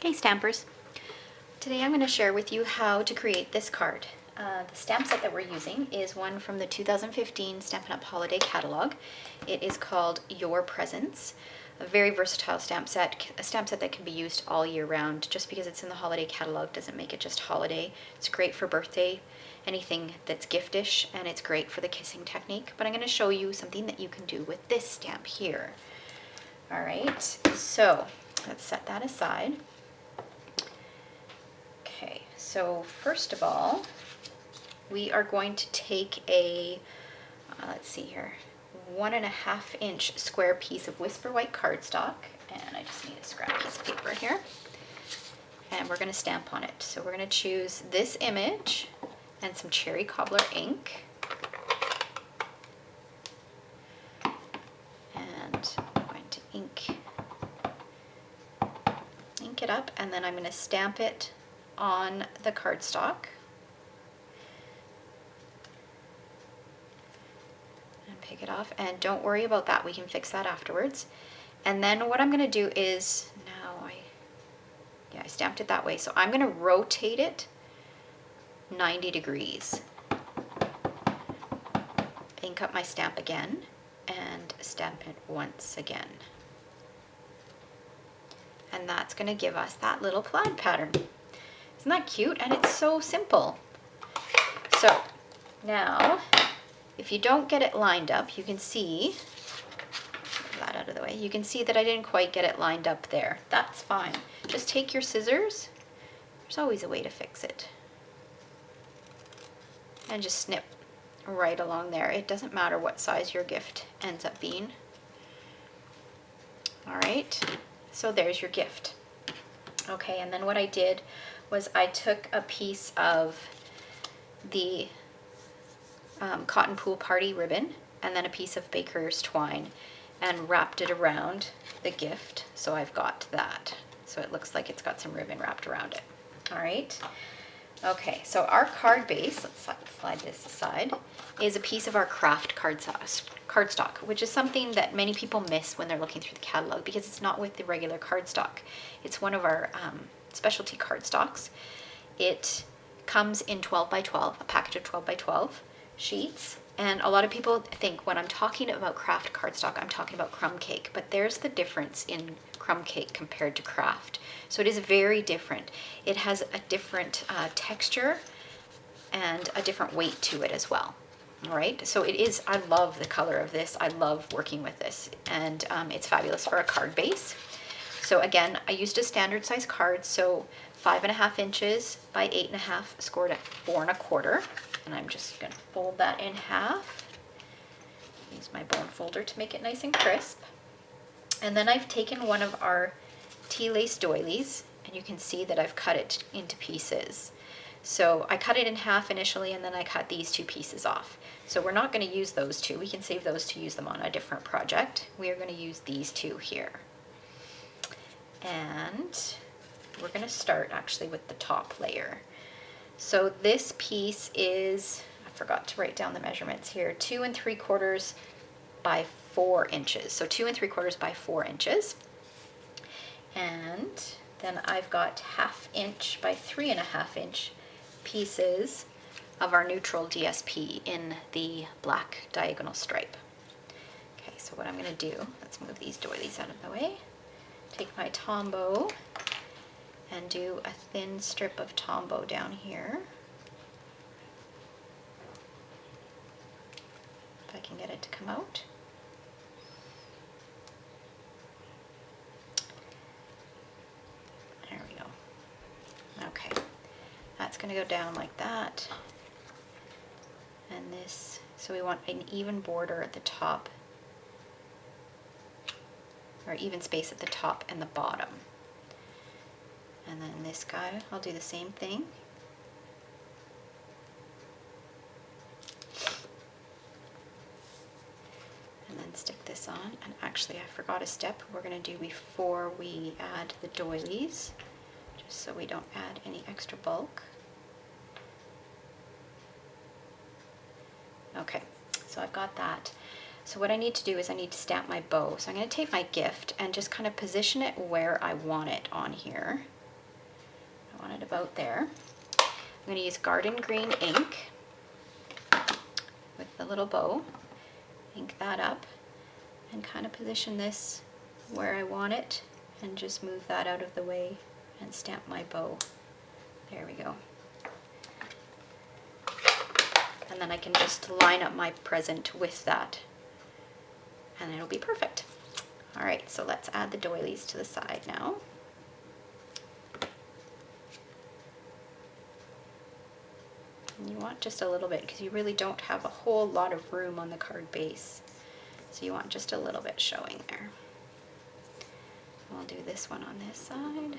Hey Stampers! Today I'm going to share with you how to create this card. The stamp set that we're using is one from the 2015 Stampin' Up! Holiday Catalog. It is called Your Presents, a very versatile stamp set, a stamp set that can be used all year round. Just because it's in the Holiday Catalog doesn't make it just holiday. It's great for birthday, anything that's giftish, and it's great for the kissing technique. But I'm going to show you something that you can do with this stamp here. Alright, so let's set that aside. Okay, so first of all, we are going to take a, let's see here, 1.5 inch square piece of Whisper White cardstock, and I just need a scrap piece of paper here, and we're going to stamp on it. So we're going to choose this image and some cherry cobbler ink, and I'm going to ink it up, and then I'm going to stamp it on the cardstock and pick it off, and don't worry about that, we can fix that afterwards. And then what I'm going to do is, now I stamped it that way, so I'm going to rotate it 90 degrees, ink up my stamp again, and stamp it once again. And that's going to give us that little plaid pattern. Isn't that cute? And it's so simple. So now, if you don't get it lined up, you can see, that out of the way, you can see that I didn't quite get it lined up there. That's fine. Just take your scissors. There's always a way to fix it. And just snip right along there. It doesn't matter what size your gift ends up being. All right, so there's your gift. Okay, and then what I did was I took a piece of the Cotton Pool Party ribbon and then a piece of Baker's twine and wrapped it around the gift. So I've got that. So it looks like it's got some ribbon wrapped around it. All right. Okay, so our card base, let's slide this aside, is a piece of our Kraft Cardstock, which is something that many people miss when they're looking through the catalog because it's not with the regular cardstock. It's one of our specialty cardstocks. It comes in 12 by 12, a package of 12 by 12 sheets. And a lot of people think when I'm talking about Kraft cardstock, I'm talking about crumb cake, but there's the difference in crumb cake compared to Kraft. So it is very different. It has a different texture and a different weight to it as well. All right, so it is, I love the color of this. I love working with this, and it's fabulous for a card base. So again, I used a standard size card, so 5.5 inches by 8.5, scored at 4 1/4. And I'm just going to fold that in half. Use my bone folder to make it nice and crisp. And then I've taken one of our tea lace doilies, and you can see that I've cut it into pieces. So I cut it in half initially, and then I cut these two pieces off. So we're not going to use those two. We can save those to use them on a different project. We are going to use these two here. And we're going to start actually with the top layer. So this piece is, I forgot to write down the measurements here, 2 3/4 by 4 inches. So 2 3/4 by 4 inches. And then I've got 1/2 inch by 3.5 inch pieces of our neutral DSP in the black diagonal stripe. Okay, so what I'm going to do, let's move these doilies out of the way. Take my Tombow and do a thin strip of Tombow down here. If I can get it to come out. There we go. Okay, that's going to go down like that. And this, so we want an even border at the top, or even space at the top and the bottom. And then this guy, I'll do the same thing. And then stick this on. And actually, I forgot a step we're going to do before we add the doilies, just so we don't add any extra bulk. Okay, so I've got that. So what I need to do is I need to stamp my bow. So I'm going to take my gift and just kind of position it where I want it on here. I want it about there. I'm going to use garden green ink with the little bow. Ink that up and kind of position this where I want it and just move that out of the way and stamp my bow. There we go. And then I can just line up my present with that and it'll be perfect. All right, so let's add the doilies to the side now. And you want just a little bit because you really don't have a whole lot of room on the card base. So you want just a little bit showing there. We'll do this one on this side.